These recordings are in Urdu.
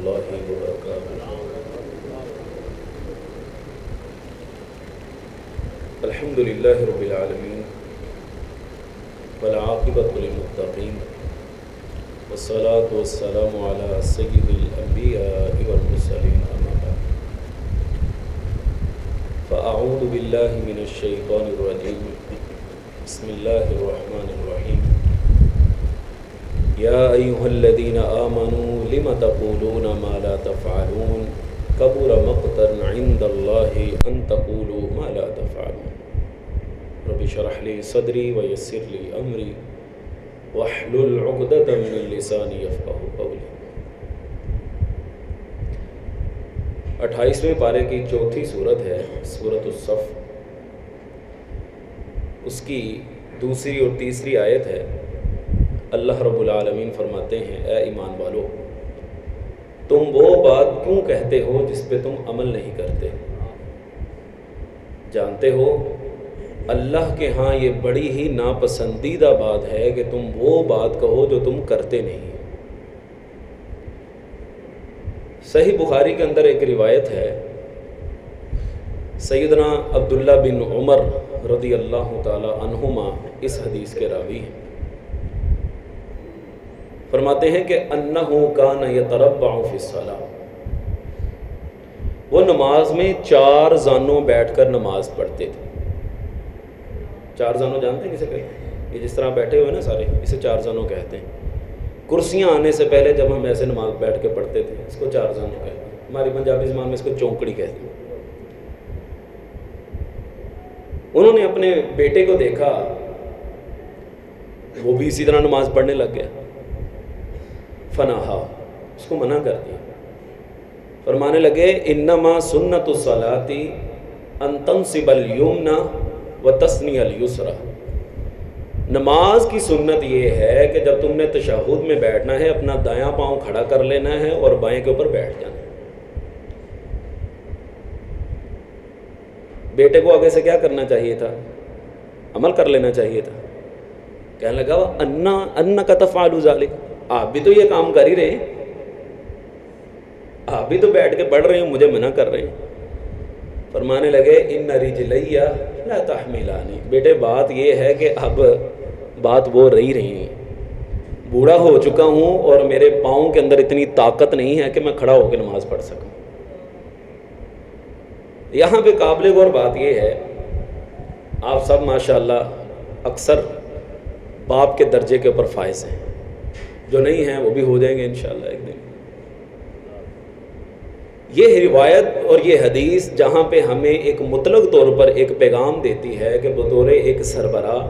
الله وبركاته. الحمد لله رب العالمين والعاقبة للمتقين والصلاة والسلام على سيد الأنبياء والمرسلين أما بعد فأعوذ بالله من الشيطان الرجيم بسم الله الرحمن الرحيم يا أيها الذين آمنوا لم تقولون ما لا تفعلون كبر مقتا عند الله أن تقولوا ما لا تفعلون رب اشرح لي صدري ويسر لي أمري واحلل عقدة من لساني يفقهوا قولي. 28ویں پارے کی چوتھی صورت ہے سورۃ الصف. اس کی دوسری اور تیسری آیت ہے. اللہ رب العالمین فرماتے ہیں اے ایمان والو تم وہ بات کیوں کہتے ہو جس پہ تم عمل نہیں کرتے؟ جانتے ہو اللہ کے ہاں یہ بڑی ہی ناپسندیدہ بات ہے کہ تم وہ بات کہو جو تم کرتے نہیں. صحیح بخاری کے اندر ایک روایت ہے. سیدنا عبداللہ بن عمر رضی اللہ تعالی عنہما اس حدیث کے راوی ہیں. فرماتے ہیں کہ انہ کان یتربع فی الصلاۃ، وہ نماز میں 4 زانوں بیٹھ کر نماز پڑھتے تھے. 4 زانوں جانتے ہیں کسے کہتے ہیں؟ یہ جس طرح بیٹھے ہوئے نا سارے، اسے 4 زانوں کہتے ہیں. کرسیاں آنے سے پہلے جب ہم ایسے نماز بیٹھ کے پڑھتے تھے اس کو 4 زانوں کہتے ہیں. ہماری پنجابی زبان میں اس کو چونکڑی کہتے ہیں. انہوں نے اپنے بیٹے کو دیکھا، وہ بھی اسی طرح نماز پڑھنے لگ گیا. فنہا، اس کو منع کر دیا. فرمانے لگے انما سنت الصلاۃ ان تنصب الیمنی وتثنی الیسری، نماز کی سنت یہ ہے کہ جب تم نے تشہد میں بیٹھنا ہے اپنا دایاں پاؤں کھڑا کر لینا ہے اور بائیں کے اوپر بیٹھ جانا ہے. بیٹے کو آگے سے کیا کرنا چاہیے تھا؟ عمل کر لینا چاہیے تھا. کہنے لگا انک تفعل ذلک، آپ بھی تو یہ کام کر ہی رہے ہیں، آپ بھی تو بیٹھ کے پڑھ رہے ہیں، مجھے منع کر رہے ہیں. فرمانے لگے ان رجلی لا تحملانی، بیٹے بات یہ ہے کہ اب بات وہ رہی ہیں، بوڑھا ہو چکا ہوں اور میرے پاؤں کے اندر اتنی طاقت نہیں ہے کہ میں کھڑا ہو کے نماز پڑھ سکوں. یہاں پہ قابل غور بات یہ ہے، آپ سب ماشاءاللہ اکثر باپ کے درجے کے اوپر فائز ہیں، جو نہیں ہیں وہ بھی ہو جائیں گے انشاءاللہ ایک دن. یہ روایت اور یہ حدیث جہاں پہ ہمیں ایک مطلق طور پر ایک پیغام دیتی ہے کہ بطور ایک سربراہ،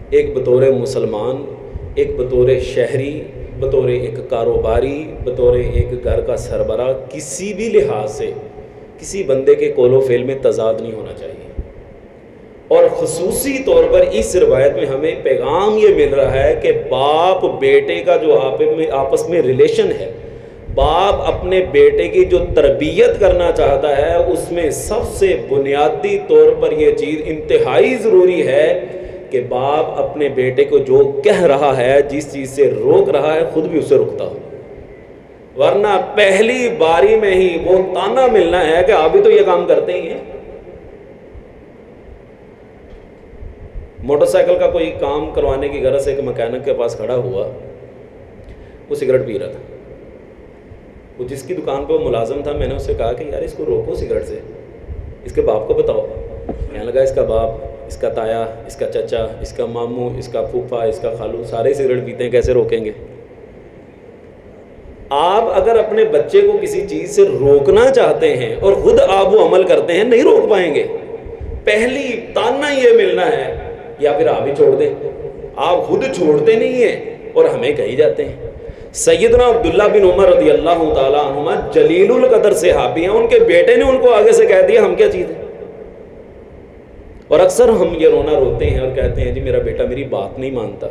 ایک بطور مسلمان، ایک بطور شہری، بطور ایک کاروباری، بطور ایک گھر کا سربراہ، کسی بھی لحاظ سے کسی بندے کے قول و فعل میں تضاد نہیں ہونا چاہیے. اور خصوصی طور پر اس روایت میں ہمیں پیغام یہ مل رہا ہے کہ باپ بیٹے کا جو آپس میں ریلیشن ہے، باپ اپنے بیٹے کی جو تربیت کرنا چاہتا ہے اس میں سب سے بنیادی طور پر یہ چیز انتہائی ضروری ہے کہ باپ اپنے بیٹے کو جو کہہ رہا ہے، جس چیز سے روک رہا ہے، خود بھی اسے رکتا ہو. ورنہ پہلی باری میں ہی وہ تانا ملنا ہے کہ آپ بھی تو یہ کام کرتے ہی ہیں. موٹر سائیکل کا کوئی کام کروانے کی غرض سے ایک مکینک کے پاس کھڑا ہوا، وہ سگریٹ پی رہا تھا. وہ جس کی دکان پہ وہ ملازم تھا، میں نے اس سے کہا کہ یار اس کو روکو سگریٹ سے، اس کے باپ کو بتاؤ. کہنے لگا اس کا باپ، اس کا تایا، اس کا چچا، اس کا ماموں، اس کا پھوپھا، اس کا خالو سارے سگریٹ پیتے ہیں، کیسے روکیں گے؟ آپ اگر اپنے بچے کو کسی چیز سے روکنا چاہتے ہیں اور خود آپ وہ عمل کرتے ہیں، نہیں روک پائیں گے. پہلی تانا یہ ملنا ہے یا پھر آپ ہی چھوڑ دیں. آپ خود چھوڑتے نہیں ہیں اور ہمیں کہی جاتے ہیں. سیدنا عبداللہ بن عمر رضی اللہ تعالیٰ عنہما جلیل القدر صحابی ہیں، ان کے بیٹے نے ان کو آگے سے کہہ دیا ہم کیا چیز ہے. اور اکثر ہم یہ رونا روتے ہیں اور کہتے ہیں جی میرا بیٹا میری بات نہیں مانتا،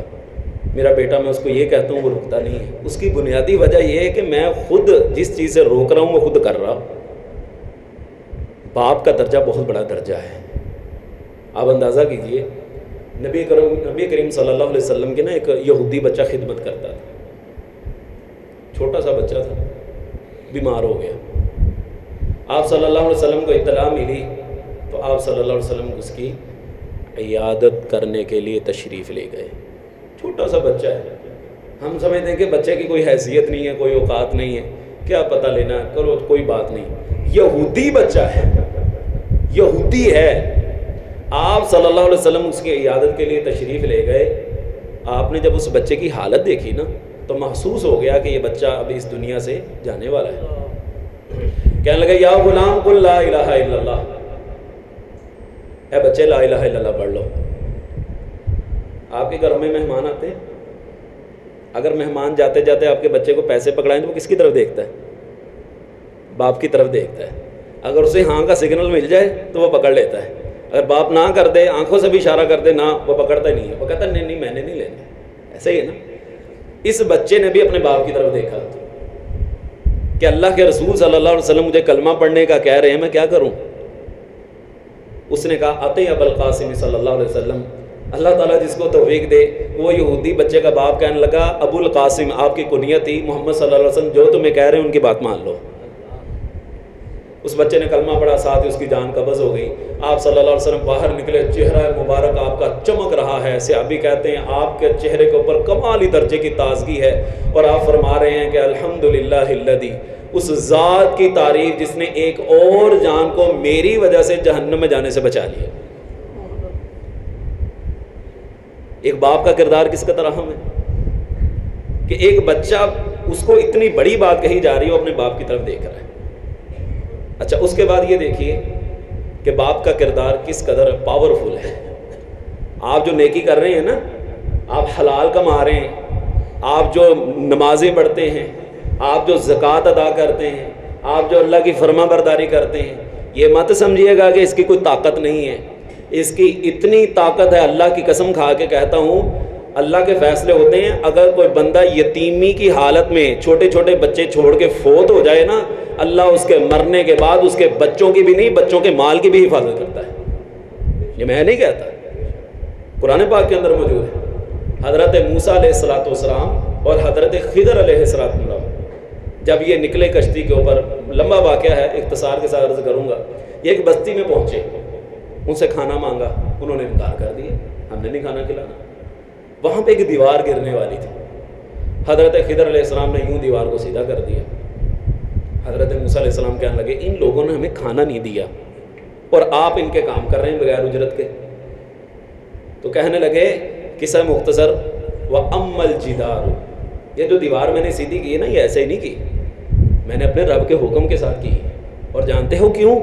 میرا بیٹا میں اس کو یہ کہتا ہوں وہ رکتا نہیں ہے. اس کی بنیادی وجہ یہ ہے کہ میں خود جس چیز سے روک رہا ہوں وہ خود کر رہا ہوں. باپ کا درجہ بہت بڑا درجہ ہے. آپ اندازہ کیجئے نبی کریم صلی اللہ علیہ وسلم کے نا ایک یہودی بچہ خدمت کرتا تھا، چھوٹا سا بچہ تھا، بیمار ہو گیا. آپ صلی اللہ علیہ وسلم کو اطلاع ملی تو آپ صلی اللہ علیہ وسلم اس کی عیادت کرنے کے لیے تشریف لے گئے. چھوٹا سا بچہ ہے, ہم سمجھتے ہیں کہ بچے کی کوئی حیثیت نہیں ہے, کوئی اوقات نہیں ہے, کیا پتہ لینا, کرو کوئی بات نہیں. یہودی بچہ ہے, یہودی ہے. آپ صلی اللہ علیہ وسلم اس کی عیادت کے لیے تشریف لے گئے. آپ نے جب اس بچے کی حالت دیکھی نا تو محسوس ہو گیا کہ یہ بچہ ابھی اس دنیا سے جانے والا ہے. کہنے لگے یا غلام قل لا الہ الا اللہ, اے بچے لا الہ الا اللہ پڑھ لو. آپ کے گھر میں مہمان آتے ہیں, اگر مہمان جاتے جاتے آپ کے بچے کو پیسے پکڑائیں تو وہ کس کی طرف دیکھتا ہے؟ باپ کی طرف دیکھتا ہے. اگر اسے ہاں کا سگنل مل جائے تو وہ پکڑ لیتا ہے. اگر باپ نہ کر دے, آنکھوں سے بھی اشارہ کر دے نہ, وہ پکڑتا نہیں ہے, وہ کہتا نہیں نہیں میں نے نہیں لینے. ایسا ہی ہے نا. اس بچے نے بھی اپنے باپ کی طرف دیکھا کہ اللہ کے رسول صلی اللہ علیہ وسلم مجھے کلمہ پڑھنے کا کہہ رہے ہیں, میں کیا کروں؟ اس نے کہا اطیع ابا القاسم صلی اللہ علیہ وسلم. اللہ تعالیٰ جس کو توفیق دے. وہ یہودی بچے کا باپ کہنے لگا ابو القاسم آپ کی کنیت تھی, محمد صلی اللہ علیہ وسلم جو تمہیں کہہ رہے ہیں ان کی بات مان لو. اس بچے نے کلمہ پڑھا, ساتھ ہی اس کی جان قبض ہو گئی. آپ صلی اللہ علیہ وسلم باہر نکلے, چہرہ مبارک آپ کا چمک رہا ہے. صحابی کہتے ہیں آپ کے چہرے کے اوپر کمالی درجے کی تازگی ہے, اور آپ فرما رہے ہیں کہ الحمدللہ الذی, اس ذات کی تعریف جس نے ایک اور جان کو میری وجہ سے جہنم میں جانے سے بچا لیا. ایک باپ کا کردار کس قدر اہم ہے کہ ایک بچہ, اس کو اتنی بڑی بات کہی جا رہی ہے, وہ اپنے باپ کی طرف دیکھ رہا ہے. اچھا اس کے بعد یہ دیکھیے کہ باپ کا کردار کس قدر پاورفل ہے. آپ جو نیکی کر رہے ہیں نا, آپ حلال کما رہے ہیں, آپ جو نمازیں پڑھتے ہیں, آپ جو زکوٰۃ ادا کرتے ہیں, آپ جو اللہ کی فرما برداری کرتے ہیں, یہ مت سمجھیے گا کہ اس کی کوئی طاقت نہیں ہے. اس کی اتنی طاقت ہے, اللہ کی قسم کھا کے کہتا ہوں, اللہ کے فیصلے ہوتے ہیں. اگر کوئی بندہ یتیمی کی حالت میں چھوٹے چھوٹے بچے چھوڑ کے فوت ہو جائے نا, اللہ اس کے مرنے کے بعد اس کے بچوں کی بھی نہیں, بچوں کے مال کی بھی حفاظت کرتا ہے. یہ میں نہیں کہتا, قرآن پاک کے اندر موجود ہے. حضرت موسیٰ علیہ الصلوۃ والسلام اور حضرت خضر علیہ السلام جب یہ نکلے کشتی کے اوپر, لمبا واقعہ ہے, اختصار کے ساتھ عرض کروں گا. یہ ایک بستی میں پہنچے, ان سے کھانا مانگا, انہوں نے انکار کر دیا, ہم نے نہیں کھانا کھلانا. وہاں پہ ایک دیوار گرنے والی تھی. حضرت خضر علیہ السلام نے یوں دیوار کو سیدھا کر دیا. حضرت موسیٰ علیہ السلام کہنے لگے ان لوگوں نے ہمیں کھانا نہیں دیا اور آپ ان کے کام کر رہے ہیں بغیر اجرت کے. تو کہنے لگے قصہ مختصر, وَأَمَّا الْجِدَارُ, یہ جو دیوار میں نے سیدھی کی ہے نا, یہ ایسے ہی نہیں کی, میں نے اپنے رب کے حکم کے ساتھ کی. اور جانتے ہو کیوں؟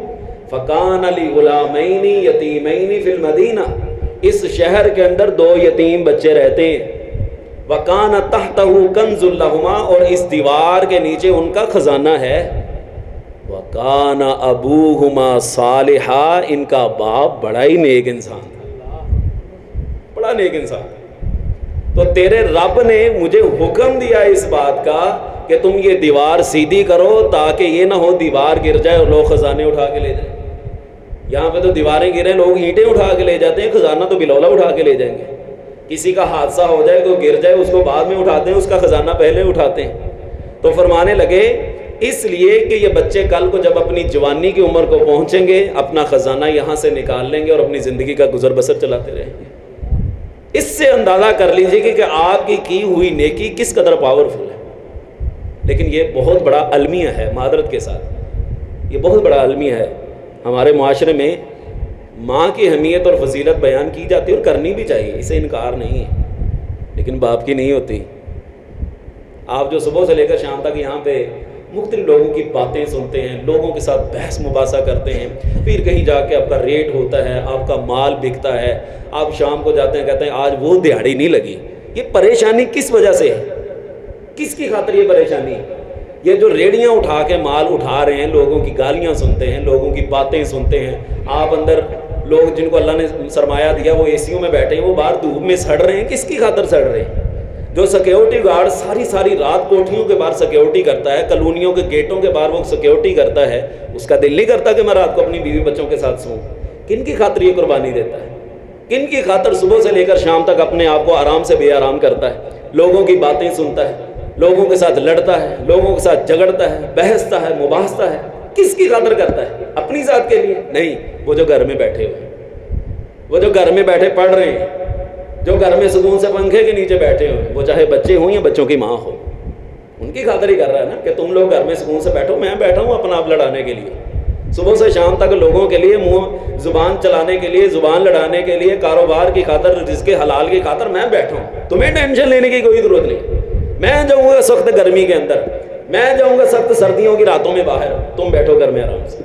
فَقَانَ لِغُلَامَيْنِ يَتِيمَيْنِ فِي الْمَدِينَةِ, اس شہر کے اندر 2 یتیم بچے رہتے ہیں. وَقَانَ تَحْتَهُ كَنْزٌ لَهُمَا, اور اس دیوار کے نیچے ان کا خزانہ ہے. وَقَانَ أَبُوهُمَا صَالِحًا, ان کا باپ بڑا ہی نیک انسان تھا, بڑا نیک انسان. تو تیرے رب نے مجھے حکم دیا اس بات کا کہ تم یہ دیوار سیدھی کرو تاکہ یہ نہ ہو دیوار گر جائے اور لوگ خزانے اٹھا کے لے جائیں. یہاں پہ تو دیواریں گریں, لوگ اینٹیں اٹھا کے لے جاتے ہیں, خزانہ تو بلولا اٹھا کے لے جائیں گے. کسی کا حادثہ ہو جائے, کوئی گر جائے, اس کو بعد میں اٹھاتے ہیں, اس کا خزانہ پہلے اٹھاتے ہیں. تو فرمانے لگے اس لیے کہ یہ بچے کل کو جب اپنی جوانی کی عمر کو پہنچیں گے, اپنا خزانہ یہاں سے نکال لیں گے اور اپنی زندگی کا گزر بسر چلاتے رہیں گے. اس سے اندازہ کر لیجیے کہ آپ کی ہوئی نیکی کس قدر پاورفل ہے. لیکن یہ بہت بڑا المیہ ہے, معذرت کے ساتھ, یہ بہت بڑا المیہ ہے. ہمارے معاشرے میں ماں کی اہمیت اور فضیلت بیان کی جاتی ہے اور کرنی بھی چاہیے, اسے انکار نہیں ہے, لیکن باپ کی نہیں ہوتی. آپ جو صبح سے لے کر شام تک یہاں پہ مختلف لوگوں کی باتیں سنتے ہیں, لوگوں کے ساتھ بحث مباحثہ کرتے ہیں, پھر کہیں جا کے آپ کا ریٹ ہوتا ہے, آپ کا مال بکتا ہے, آپ شام کو جاتے ہیں کہتے ہیں آج وہ دیہڑی نہیں لگی. یہ پریشانی کس وجہ سے ہے, کس کی خاطر یہ پریشانی؟ یہ جو ریڑیاں اٹھا کے مال اٹھا رہے ہیں, لوگوں کی گالیاں سنتے ہیں, لوگوں کی باتیں سنتے ہیں. آپ اندر لوگ جن کو اللہ نے سرمایہ دیا وہ اے سیوں میں بیٹھے ہیں, وہ باہر دھوپ میں سڑ رہے ہیں. کس کی خاطر سڑ رہے ہیں؟ جو سیکیورٹی گارڈ ساری رات کوٹھیوں کے باہر سیکیورٹی کرتا ہے, کالونیوں کے گیٹوں کے باہر وہ سیکیورٹی کرتا ہے, اس کا دل نہیں کرتا کہ میں رات کو اپنی بیوی بچوں کے ساتھ سوؤں. کن کی خاطر یہ قربانی دیتا ہے؟ کن کی خاطر صبح سے لے کر شام تک اپنے آپ کو آرام سے بے آرام کرتا ہے, لوگوں کی باتیں سنتا ہے؟ لوگوں کے ساتھ لڑتا ہے، لوگوں کے ساتھ جھگڑتا ہے، بحثتا ہے، مباحثہ ہے، کس کی خاطر کرتا ہے؟ اپنی ذات کے لیے نہیں، وہ جو گھر میں بیٹھے ہوئے ہیں، وہ جو گھر میں بیٹھے پڑھ رہے ہیں، جو گھر میں سکون سے پنکھے کے نیچے بیٹھے ہوئے، وہ چاہے بچے ہوں یا بچوں کی ماں ہو، ان کی خاطر ہی کر رہا ہے نا کہ تم لوگ گھر میں سکون سے بیٹھو، میں بیٹھا ہوں اپنا آپ لڑانے کے لیے، صبح سے شام تک لوگوں کے لیے منہ زبان چلانے کے لیے، زبان لڑانے کے لیے، کاروبار کی خاطر، رزق حلال کی خاطر میں بیٹھا ہوں، تمہیں ٹینشن لینے کی کوئی ضرورت نہیں۔ میں جاؤں گا سخت گرمی کے اندر، میں جاؤں گا سخت سردیوں کی راتوں میں باہر، تم بیٹھو گھر میں آرام سے،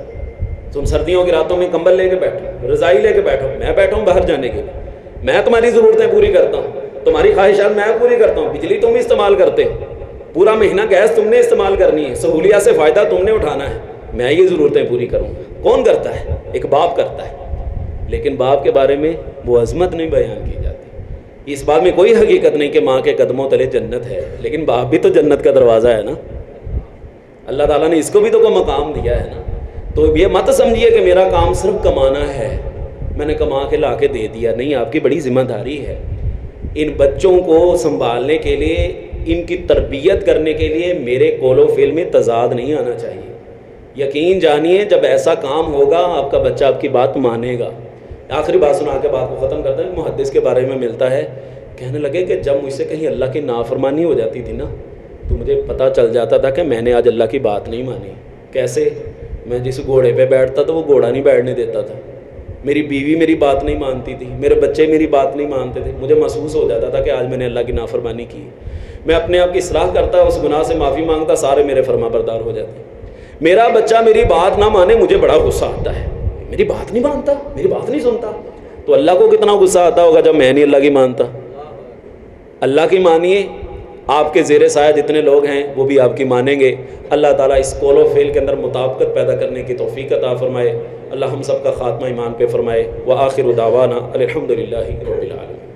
تم سردیوں کی راتوں میں کمبل لے کے بیٹھو، رضائی لے کے بیٹھو، میں بیٹھا ہوں باہر جانے کے لیے، میں تمہاری ضرورتیں پوری کرتا ہوں، تمہاری خواہشات میں پوری کرتا ہوں، بجلی تم استعمال کرتے ہو، پورا مہینہ گیس تم نے استعمال کرنی ہے، سہولیات سے فائدہ تم نے اٹھانا ہے، میں یہ ضرورتیں پوری کروں گا۔ کون کرتا ہے؟ ایک باپ کرتا ہے، لیکن باپ کے بارے میں وہ عظمت نہیں بیان کی جاتی۔ اس بات میں کوئی حقیقت نہیں کہ ماں کے قدموں تلے جنت ہے، لیکن باپ بھی تو جنت کا دروازہ ہے نا، اللہ تعالیٰ نے اس کو بھی تو کوئی مقام دیا ہے نا۔ تو یہ مت سمجھیے کہ میرا کام صرف کمانا ہے، میں نے کما کے لا کے دے دیا، نہیں، آپ کی بڑی ذمہ داری ہے ان بچوں کو سنبھالنے کے لیے، ان کی تربیت کرنے کے لیے میرے قول و فعل میں تضاد نہیں آنا چاہیے۔ یقین جانیے جب ایسا کام ہوگا آپ کا بچہ آپ کی بات مانے گا۔ آخری بات سنا کے بات کو ختم کرتا ہے، محدث کے بارے میں ملتا ہے، کہنے لگے کہ جب مجھ سے کہیں اللہ کی نافرمانی ہو جاتی تھی نا تو مجھے پتہ چل جاتا تھا کہ میں نے آج اللہ کی بات نہیں مانی۔ کیسے؟ میں جس گھوڑے پہ بیٹھتا تھا وہ گھوڑا نہیں بیٹھنے دیتا تھا، میری بیوی میری بات نہیں مانتی تھی، میرے بچے میری بات نہیں مانتے تھے، مجھے محسوس ہو جاتا تھا کہ آج میں نے اللہ کی نافرمانی کی۔ میں اپنے آپ کی اصلاح کرتا، اس گناہ سے معافی مانگتا، سارے میرے فرما بردار ہو جاتے۔ میرا بچہ میری بات نہ مانے مجھے بڑا غصہ آتا ہے، میری بات نہیں مانتا، میری بات نہیں سنتا، تو اللہ کو کتنا غصہ آتا ہوگا جب میں نہیں اللہ کی مانتا۔ اللہ کی مانیے، آپ کے زیر سایہ جتنے لوگ ہیں وہ بھی آپ کی مانیں گے۔ اللہ تعالیٰ اس قول و فعل کے اندر مطابقت پیدا کرنے کی توفیق عطا فرمائے۔ اللہ ہم سب کا خاتمہ ایمان پہ فرمائے۔ وآخر دعوانا الحمدللہ رب العالمین۔